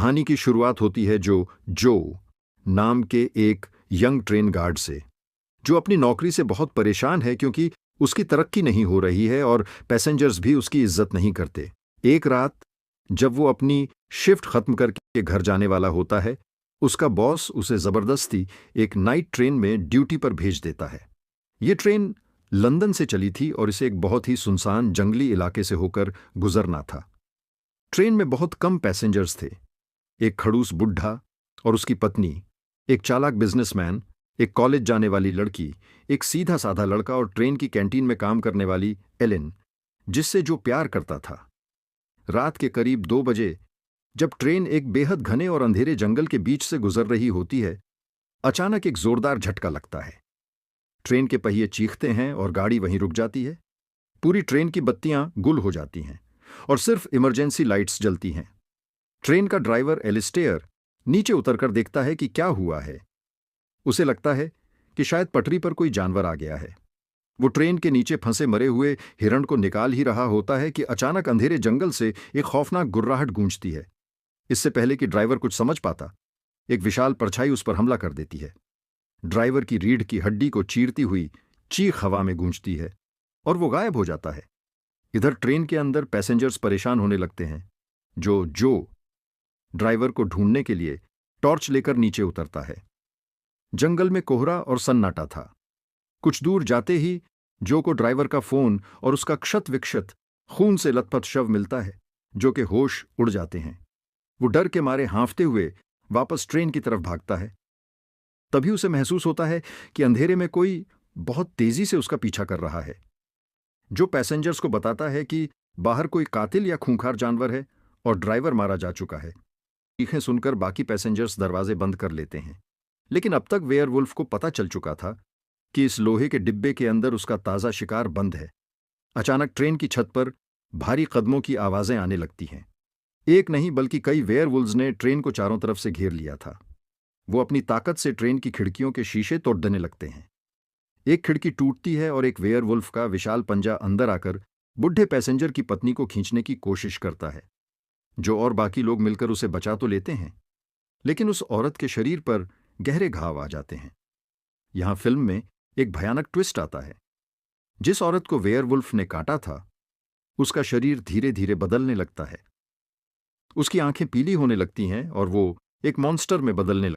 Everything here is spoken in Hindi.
कहानी की शुरुआत होती है जो नाम के एक यंग ट्रेन गार्ड से, जो अपनी नौकरी से बहुत परेशान है क्योंकि उसकी तरक्की नहीं हो रही है और पैसेंजर्स भी उसकी इज्जत नहीं करते। एक रात जब वो अपनी शिफ्ट खत्म करके घर जाने वाला होता है, उसका बॉस उसे जबरदस्ती एक नाइट ट्रेन में ड्यूटी पर भेज देता है। ये ट्रेन लंदन से चली थी और इसे एक बहुत ही सुनसान जंगली इलाके से होकर गुजरना था। ट्रेन में बहुत कम पैसेंजर्स थे। एक खड़ूस बुढ़ा और उसकी पत्नी, एक चालाक बिजनेसमैन, एक कॉलेज जाने वाली लड़की, एक सीधा साधा लड़का और ट्रेन की कैंटीन में काम करने वाली एलेन, जिससे जो प्यार करता था। रात के करीब 2 बजे जब ट्रेन एक बेहद घने और अंधेरे जंगल के बीच से गुजर रही होती है, अचानक एक जोरदार झटका लगता है। ट्रेन के पहिए चीखते हैं और गाड़ी वहीं रुक जाती है। पूरी ट्रेन की बत्तियां गुल हो जाती हैं और सिर्फ इमरजेंसी लाइट्स जलती हैं। ट्रेन का ड्राइवर एलिस्टेयर नीचे उतरकर देखता है कि क्या हुआ है। उसे लगता है कि शायद पटरी पर कोई जानवर आ गया है। वो ट्रेन के नीचे फंसे मरे हुए हिरण को निकाल ही रहा होता है कि अचानक अंधेरे जंगल से एक खौफनाक गुर्राहट गूंजती है। इससे पहले कि ड्राइवर कुछ समझ पाता, एक विशाल परछाई उस पर हमला कर देती है। ड्राइवर की रीढ़ की हड्डी को चीरती हुई चीख हवा में गूंजती है और वो गायब हो जाता है। इधर ट्रेन के अंदर पैसेंजर्स परेशान होने लगते हैं। जो ड्राइवर को ढूंढने के लिए टॉर्च लेकर नीचे उतरता है। जंगल में कोहरा और सन्नाटा था। कुछ दूर जाते ही जो को ड्राइवर का फोन और उसका क्षत विक्षत खून से लथपथ शव मिलता है। जो के होश उड़ जाते हैं। वो डर के मारे हांफते हुए वापस ट्रेन की तरफ भागता है। तभी उसे महसूस होता है कि अंधेरे में कोई बहुत तेजी से उसका पीछा कर रहा है। जो पैसेंजर्स को बताता है कि बाहर कोई कातिल या खूंखार जानवर है और ड्राइवर मारा जा चुका है। चीखें सुनकर बाकी पैसेंजर्स दरवाजे बंद कर लेते हैं, लेकिन अब तक वेयरवुल्फ को पता चल चुका था कि इस लोहे के डिब्बे के अंदर उसका ताजा शिकार बंद है। अचानक ट्रेन की छत पर भारी कदमों की आवाजें आने लगती हैं। एक नहीं बल्कि कई वेयरवुल्व्स ने ट्रेन को चारों तरफ से घेर लिया था। वो अपनी ताकत से ट्रेन की खिड़कियों के शीशे तोड़ देने लगते हैं। एक खिड़की टूटती है और एक वेयरवुल्फ का विशाल पंजा अंदर आकर बुढ़े पैसेंजर की पत्नी को खींचने की कोशिश करता है। जो और बाकी लोग मिलकर उसे बचा तो लेते हैं, लेकिन उस औरत के शरीर पर गहरे घाव आ जाते हैं। यहां फिल्म में एक भयानक ट्विस्ट आता है। जिस औरत को वेयरवुल्फ ने काटा था, उसका शरीर धीरे धीरे बदलने लगता है। उसकी आंखें पीली होने लगती हैं और वो एक मॉन्स्टर में बदलने लगती है।